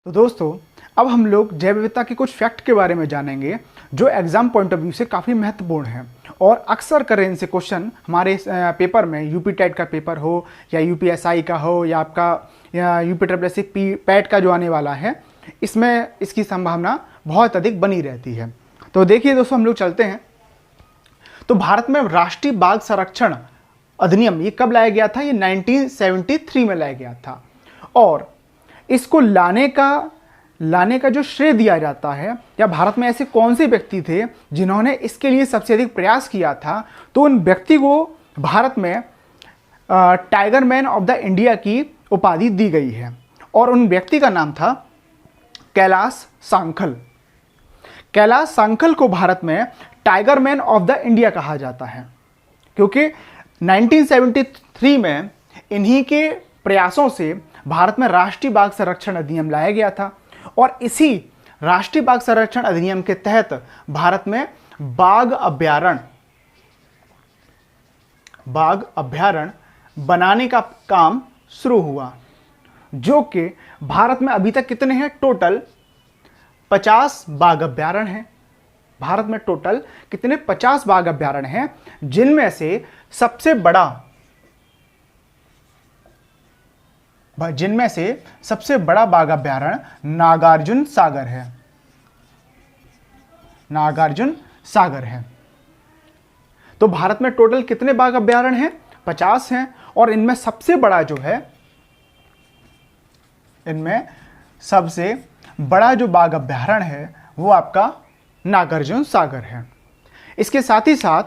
तो दोस्तों, अब हम लोग जैव विविधता के कुछ फैक्ट के बारे में जानेंगे जो एग्जाम पॉइंट ऑफ व्यू से काफ़ी महत्वपूर्ण है और अक्सर करें इनसे क्वेश्चन हमारे पेपर में, यूपी टेट का पेपर हो या यूपीएसआई का हो या आपका यूपी ट्रिपल पैट का जो आने वाला है, इसमें इसकी संभावना बहुत अधिक बनी रहती है। तो देखिए दोस्तों, हम लोग चलते हैं। तो भारत में राष्ट्रीय बाघ संरक्षण अधिनियम ये कब लाया गया था? ये 1973 में लाया गया था और इसको लाने का जो श्रेय दिया जाता है, या भारत में ऐसे कौन से व्यक्ति थे जिन्होंने इसके लिए सबसे अधिक प्रयास किया था, तो उन व्यक्ति को भारत में tiger man of the India की उपाधि दी गई है और उन व्यक्ति का नाम था कैलाश सांखल। कैलाश सांखल को भारत में tiger man of the India कहा जाता है क्योंकि 1973 में इन्हीं के प्रयासों से भारत में राष्ट्रीय बाघ संरक्षण अधिनियम लाया गया था और इसी राष्ट्रीय बाघ संरक्षण अधिनियम के तहत भारत में बाघ अभयारण्य बनाने का काम शुरू हुआ, जो कि भारत में अभी तक कितने हैं? टोटल 50 बाघ अभयारण्य हैं। भारत में टोटल कितने? 50 बाघ अभयारण्य हैं, जिनमें से सबसे बड़ा बाघ अभयारण्य नागार्जुन सागर है। तो भारत में टोटल कितने बाघ अभयारण्य हैं? 50 हैं और इनमें सबसे बड़ा जो बाघ अभयारण्य है वो आपका नागार्जुन सागर है। इसके साथ ही साथ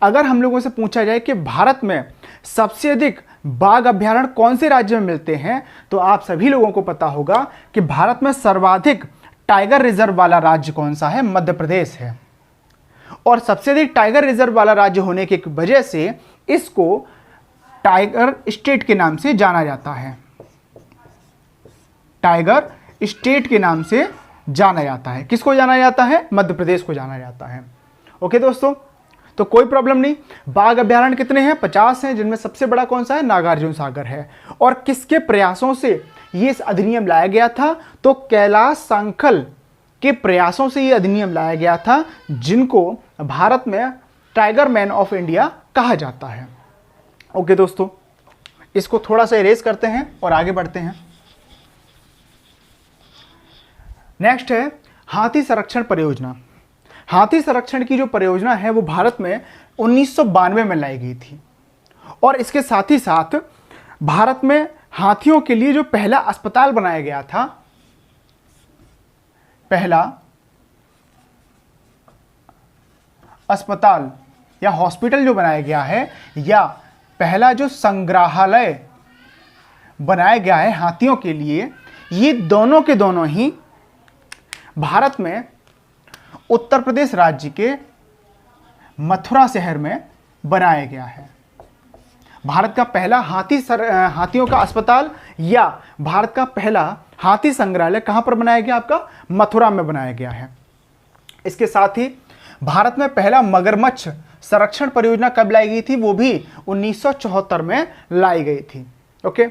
अगर हम लोगों से पूछा जाए कि भारत में सबसे अधिक बाघ अभयारण्य कौन से राज्य में मिलते हैं, तो आप सभी लोगों को पता होगा कि भारत में सर्वाधिक टाइगर रिजर्व वाला राज्य कौन सा है? मध्य प्रदेश है। और सबसे अधिक टाइगर रिजर्व वाला राज्य होने की वजह से इसको टाइगर स्टेट के नाम से जाना जाता है। टाइगर स्टेट के नाम से जाना जाता है। किसको जाना जाता है? मध्य प्रदेश को जाना जाता है। ओके दोस्तों, तो कोई प्रॉब्लम नहीं। बाघ अभयारण्य कितने हैं? 50 हैं, जिनमें सबसे बड़ा कौन सा है? नागार्जुन सागर है। और किसके प्रयासों से ये इस अधिनियम लाया गया था? तो कैलाश सांखल के प्रयासों से ये अधिनियम लाया गया था, जिनको भारत में टाइगर मैन ऑफ इंडिया कहा जाता है। ओके दोस्तों, इसको थोड़ा सा इरेज करते हैं और आगे बढ़ते हैं। नेक्स्ट है हाथी संरक्षण परियोजना। हाथी संरक्षण की जो परियोजना है वो भारत में 1992 में लाई गई थी और इसके साथ ही साथ भारत में हाथियों के लिए जो पहला अस्पताल बनाया गया था, पहला अस्पताल या हॉस्पिटल जो बनाया गया है, या पहला जो संग्रहालय बनाया गया है हाथियों के लिए, ये दोनों के दोनों ही भारत में उत्तर प्रदेश राज्य के मथुरा शहर में बनाया गया है। भारत का पहला हाथियों का अस्पताल या भारत का पहला हाथी संग्रहालय कहां पर बनाया गया? आपका मथुरा में बनाया गया है। इसके साथ ही भारत में पहला मगरमच्छ संरक्षण परियोजना कब लाई गई थी? वो भी 1974 में लाई गई थी। ओके,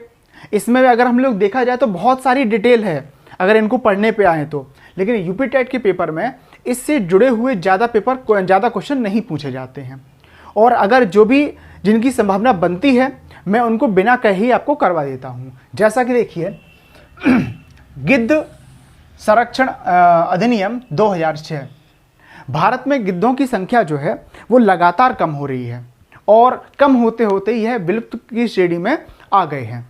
इसमें अगर हम लोग देखा जाए तो बहुत सारी डिटेल है अगर इनको पढ़ने पे आए तो, लेकिन यूपी टेट के पेपर में इससे जुड़े हुए ज़्यादा क्वेश्चन नहीं पूछे जाते हैं और अगर जिनकी संभावना बनती है मैं उनको बिना कहे ही आपको करवा देता हूँ। जैसा कि देखिए, गिद्ध संरक्षण अधिनियम 2006। भारत में गिद्धों की संख्या जो है वो लगातार कम हो रही है और कम होते होते यह विलुप्त की श्रेणी में आ गए हैं।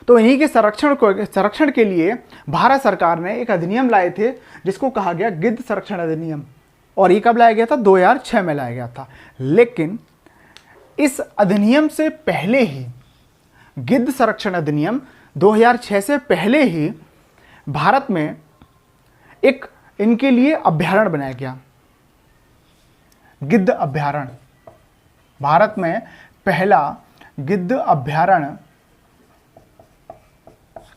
तो इन्हीं के संरक्षण के लिए भारत सरकार ने एक अधिनियम लाए थे जिसको कहा गया गिद्ध संरक्षण अधिनियम, और ये कब लाया गया था? 2006 में लाया गया था। लेकिन इस अधिनियम से पहले ही, गिद्ध संरक्षण अधिनियम 2006 से पहले ही भारत में एक इनके लिए अभयारण्य बनाया गया, गिद्ध अभयारण्य। भारत में पहला गिद्ध अभयारण्य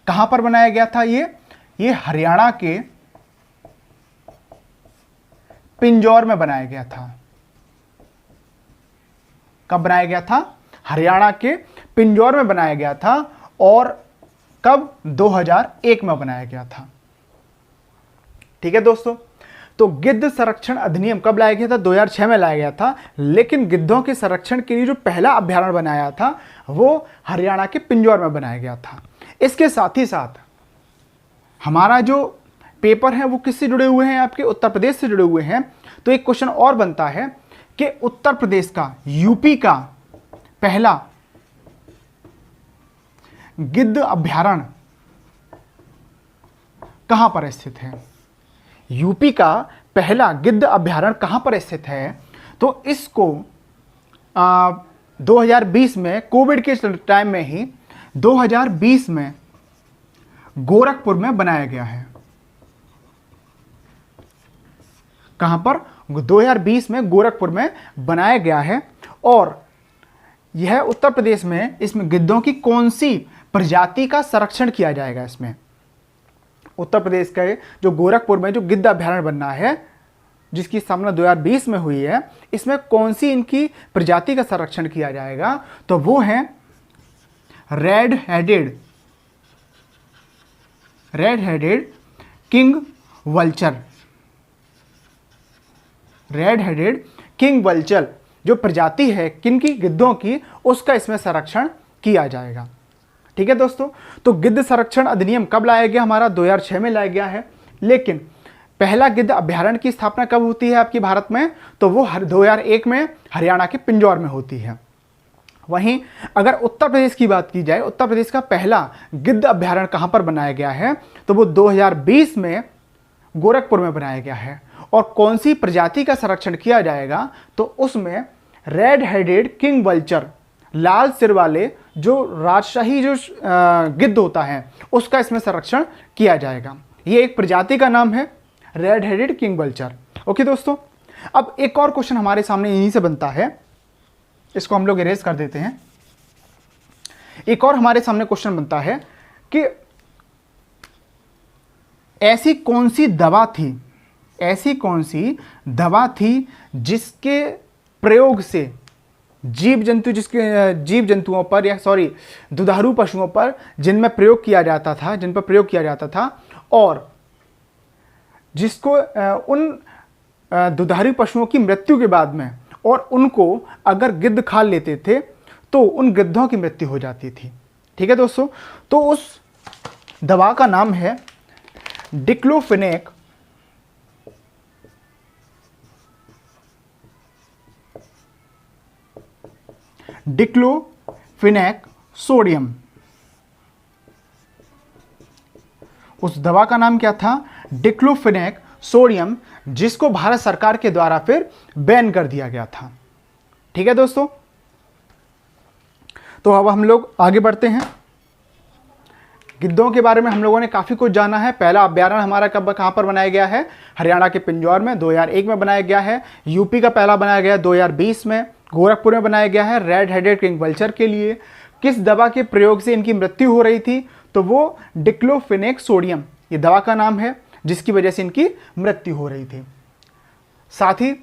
कहां पर बनाया गया था? ये हरियाणा के पिंजौर में बनाया गया था। कब बनाया गया था? हरियाणा के पिंजौर में बनाया गया था और कब? 2001 में बनाया गया था। ठीक है दोस्तों, तो गिद्ध संरक्षण अधिनियम कब लाया गया था? 2006 में लाया गया था। लेकिन गिद्धों के संरक्षण के लिए जो पहला अभ्यारण्य बनाया था वो हरियाणा के पिंजौर में बनाया गया था। इसके साथ ही साथ हमारा जो पेपर है वो किससे जुड़े हुए हैं? आपके उत्तर प्रदेश से जुड़े हुए हैं। तो एक क्वेश्चन और बनता है कि उत्तर प्रदेश का, यूपी का पहला गिद्ध अभ्यारण्य कहां पर स्थित है? यूपी का पहला गिद्ध अभ्यारण्य कहां पर स्थित है? तो इसको 2020 में, कोविड के टाइम में ही 2020 में गोरखपुर में बनाया गया है। कहां पर? 2020 में गोरखपुर में बनाया गया है। और यह उत्तर प्रदेश में, इसमें गिद्धों की कौन सी प्रजाति का संरक्षण किया जाएगा? इसमें उत्तर प्रदेश का जो गोरखपुर में जो गिद्ध अभ्यारण्य बनना है, जिसकी स्थापना 2020 में हुई है, इसमें कौन सी इनकी प्रजाति का संरक्षण किया जाएगा? तो वो है red headed king vulture. Red headed king vulture जो प्रजाति है किनकी? गिद्धों की, उसका इसमें संरक्षण किया जाएगा। ठीक है दोस्तों, तो गिद्ध संरक्षण अधिनियम कब लाया गया? हमारा 2006 में लाया गया है। लेकिन पहला गिद्ध अभ्यारण्य की स्थापना कब होती है आपकी भारत में? तो वो 2001 में हरियाणा के पिंजौर में होती है। वहीं अगर उत्तर प्रदेश की बात की जाए, उत्तर प्रदेश का पहला गिद्ध अभ्यारण्य कहां पर बनाया गया है? तो वो 2020 में गोरखपुर में बनाया गया है। और कौन सी प्रजाति का संरक्षण किया जाएगा? तो उसमें रेड हेडेड किंग वल्चर, लाल सिर वाले जो राजशाही जो गिद्ध होता है, उसका इसमें संरक्षण किया जाएगा। ये एक प्रजाति का नाम है, red headed king vulture. Okay दोस्तों, अब एक और क्वेश्चन हमारे सामने यहीं से बनता है, इसको हम लोग इरेज कर देते हैं। एक और हमारे सामने क्वेश्चन बनता है कि ऐसी कौन सी दवा थी जिसके प्रयोग से जीव जंतुओं पर, या दुधारू पशुओं पर जिन पर प्रयोग किया जाता था और जिसको उन दुधारू पशुओं की मृत्यु के बाद में, और उनको अगर गिद्ध खा लेते थे तो उन गिद्धों की मृत्यु हो जाती थी। ठीक है दोस्तों, तो उस दवा का नाम है डिक्लोफेनेक सोडियम। उस दवा का नाम क्या था? डिक्लोफेनेक सोडियम, जिसको भारत सरकार के द्वारा फिर बैन कर दिया गया था। ठीक है दोस्तों, तो अब हम लोग आगे बढ़ते हैं। गिद्धों के बारे में हम लोगों ने काफ़ी कुछ जाना है। पहला अभ्यारण्य हमारा कहाँ पर बनाया गया है? हरियाणा के पिंजौर में 2001 में बनाया गया है। यूपी का पहला बनाया गया 2020 में, गोरखपुर में बनाया गया है रेड हेडेड किंग वल्चर के लिए। किस दवा के प्रयोग से इनकी मृत्यु हो रही थी? तो वो डिक्लोफेनेक सोडियम, ये दवा का नाम है जिसकी वजह से इनकी मृत्यु हो रही थी। साथ ही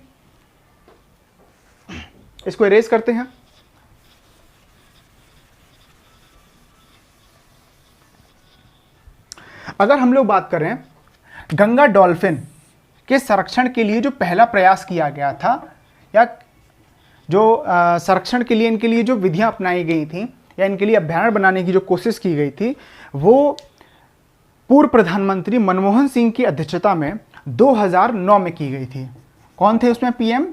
इसको इरेज करते हैं। अगर हम लोग बात करें गंगा डॉल्फिन के संरक्षण के लिए जो पहला प्रयास किया गया था, या जो संरक्षण के लिए इनके लिए जो विधियां अपनाई गई थी, या इनके लिए अभ्यारण्य बनाने की जो कोशिश की गई थी, वो पूर्व प्रधानमंत्री मनमोहन सिंह की अध्यक्षता में 2009 में की गई थी। कौन थे उसमें पीएम?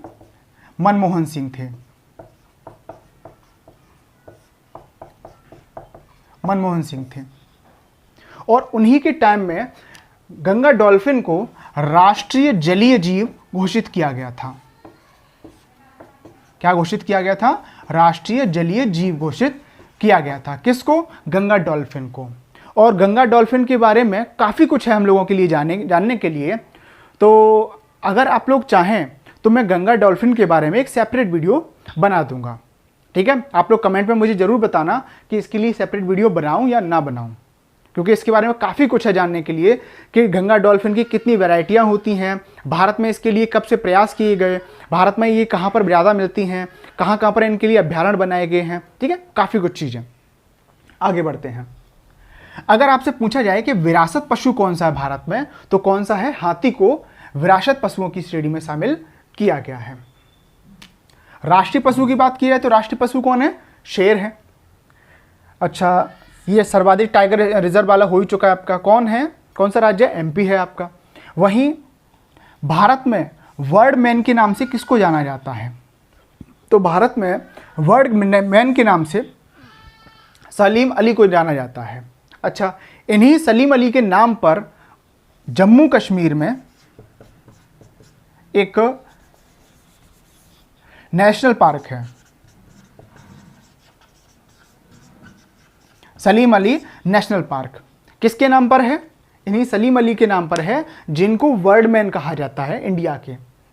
मनमोहन सिंह थे। मनमोहन सिंह थे। और उन्हीं के टाइम में गंगा डॉल्फिन को राष्ट्रीय जलीय जीव घोषित किया गया था। क्या घोषित किया गया था? राष्ट्रीय जलीय जीव घोषित किया गया था। किसको? गंगा डॉल्फिन को। और गंगा डॉल्फिन के बारे में काफ़ी कुछ है हम लोगों के लिए जानने के लिए। तो अगर आप लोग चाहें तो मैं गंगा डॉल्फिन के बारे में एक सेपरेट वीडियो बना दूंगा। ठीक है, आप लोग कमेंट में मुझे ज़रूर बताना कि इसके लिए सेपरेट वीडियो बनाऊं या ना बनाऊं, क्योंकि इसके बारे में काफ़ी कुछ है जानने के लिए कि गंगा डॉल्फिन की कितनी वैरायटियाँ होती हैं, भारत में इसके लिए कब से प्रयास किए गए, भारत में ये कहाँ पर ज़्यादा मिलती हैं, कहाँ कहाँ पर इनके लिए अभ्यारण्य बनाए गए हैं। ठीक है, काफ़ी कुछ चीज़ें। आगे बढ़ते हैं। अगर आपसे पूछा जाए कि विरासत पशु कौन सा है भारत में, तो कौन सा है? हाथी को विरासत पशुओं की श्रेणी में शामिल किया गया है। राष्ट्रीय पशु की बात की जाए तो राष्ट्रीय पशु कौन है? शेर है। अच्छा, ये सर्वाधिक टाइगर रिजर्व वाला हो ही चुका है आपका, कौन है? कौन सा राज्य? एमपी है आपका। वहीं भारत में वर्ड मैन के नाम से किसको जाना जाता है? तो भारत में वर्ड मैन के नाम से सलीम अली को जाना जाता है। अच्छा, इन्हीं सलीम अली के नाम पर जम्मू कश्मीर में एक नेशनल पार्क है, सलीम अली नेशनल पार्क। किसके नाम पर है? इन्हीं सलीम अली के नाम पर है, जिनको वर्डमैन कहा जाता है।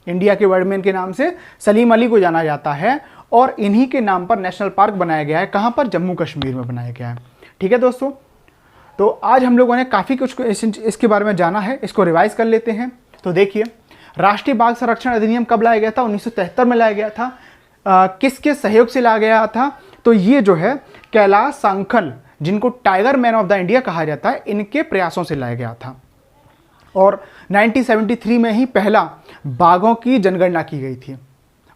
इंडिया के वर्डमैन के नाम से सलीम अली को जाना जाता है और इन्हीं के नाम पर नेशनल पार्क बनाया गया है। कहां पर? जम्मू कश्मीर में बनाया गया है। ठीक है दोस्तों, तो आज हम लोगों ने काफ़ी कुछ इसके बारे में जाना है, इसको रिवाइज कर लेते हैं। तो देखिए, राष्ट्रीय बाघ संरक्षण अधिनियम कब लाया गया था? 1973 में लाया गया था। किसके सहयोग से लाया गया था? तो ये जो है कैलाश सांखल, जिनको tiger man of the India कहा जाता है, इनके प्रयासों से लाया गया था। और 1973 में ही पहला बाघों की जनगणना की गई थी।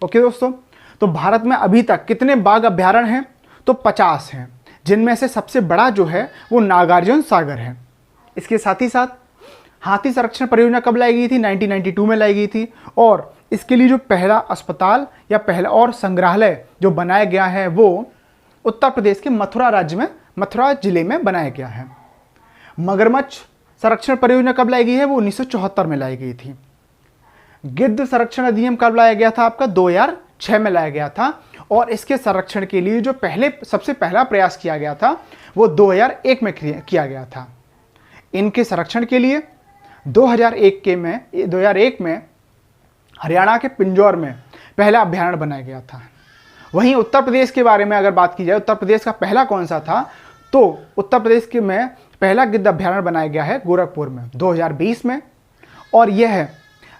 ओके दोस्तों, तो भारत में अभी तक कितने बाघ अभ्यारण्य हैं? तो 50 हैं, जिनमें से सबसे बड़ा जो है वो नागार्जुन सागर है। इसके साथ ही साथ हाथी संरक्षण परियोजना कब लाई गई थी? 1992 में लाई गई थी। और इसके लिए जो पहला अस्पताल या पहला और संग्रहालय जो बनाया गया है वो उत्तर प्रदेश के मथुरा जिले में बनाया गया है। मगरमच्छ संरक्षण परियोजना कब लाई गई है? वो 1974 में लाई गई थी। गिद्ध संरक्षण अधिनियम कब लाया गया था? आपका 2006 में लाया गया था। और इसके संरक्षण के लिए जो सबसे पहला प्रयास किया गया था वो 2001 में किया गया था। इनके संरक्षण के लिए 2001 में हरियाणा के पिंजौर में पहला अभ्यारण्य बनाया गया था। वहीं उत्तर प्रदेश के बारे में अगर बात की जाए, उत्तर प्रदेश का पहला कौन सा था? तो उत्तर प्रदेश के में पहला गिद्ध अभ्यारण्य बनाया गया है गोरखपुर में 2020 में। और यह है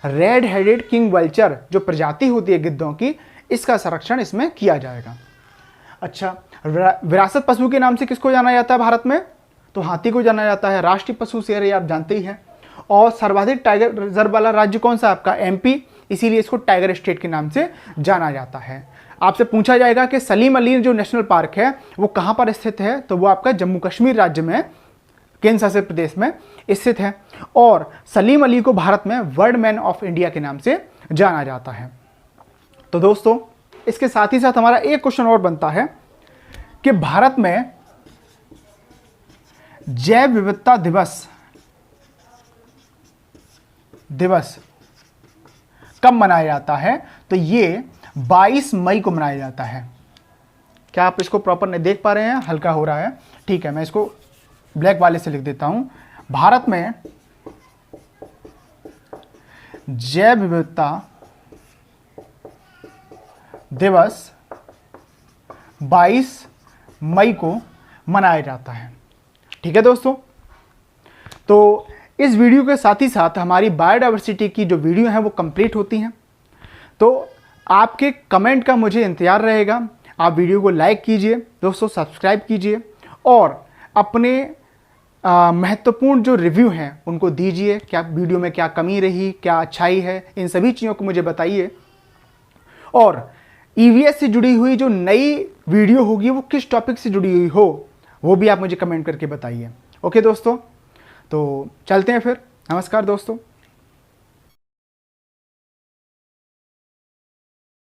रेड हेडेड किंग वल्चर, जो प्रजाति होती है गिद्धों की, इसका संरक्षण इसमें किया जाएगा। अच्छा, विरासत पशु के नाम से किसको जाना जाता है भारत में? तो हाथी को जाना जाता है। राष्ट्रीय पशु शेर है, आप जानते ही हैं। और सर्वाधिक टाइगर रिजर्व वाला राज्य कौन सा? आपका एमपी, इसीलिए इसको टाइगर स्टेट के नाम से जाना जाता है। आपसे पूछा जाएगा कि सलीम अली जो नेशनल पार्क है वो कहाँ पर स्थित है? तो वो आपका जम्मू कश्मीर राज्य में, केंद्र शासित प्रदेश में स्थित है। और सलीम अली को भारत में वर्ड मैन ऑफ इंडिया के नाम से जाना जाता है। तो दोस्तों, इसके साथ ही साथ हमारा एक क्वेश्चन और बनता है कि भारत में जैव विविधता दिवस कब मनाया जाता है? तो ये 22 मई को मनाया जाता है। क्या आप इसको प्रॉपर नहीं देख पा रहे हैं? हल्का हो रहा है, ठीक है, मैं इसको ब्लैक वाले से लिख देता हूं। भारत में जैव विविधता दिवस 22 मई को मनाया जाता है। ठीक है दोस्तों, तो इस वीडियो के साथ ही साथ हमारी बायोडायवर्सिटी की जो वीडियो है वो कंप्लीट होती हैं। तो आपके कमेंट का मुझे इंतज़ार रहेगा। आप वीडियो को लाइक कीजिए दोस्तों, सब्सक्राइब कीजिए और अपने महत्वपूर्ण जो रिव्यू हैं उनको दीजिए। क्या वीडियो में क्या कमी रही, क्या अच्छाई है, इन सभी चीज़ों को मुझे बताइए। और ईवीएस से जुड़ी हुई जो नई वीडियो होगी वो किस टॉपिक से जुड़ी हुई हो वो भी आप मुझे कमेंट करके बताइए। ओके दोस्तों, तो चलते हैं फिर। नमस्कार दोस्तों।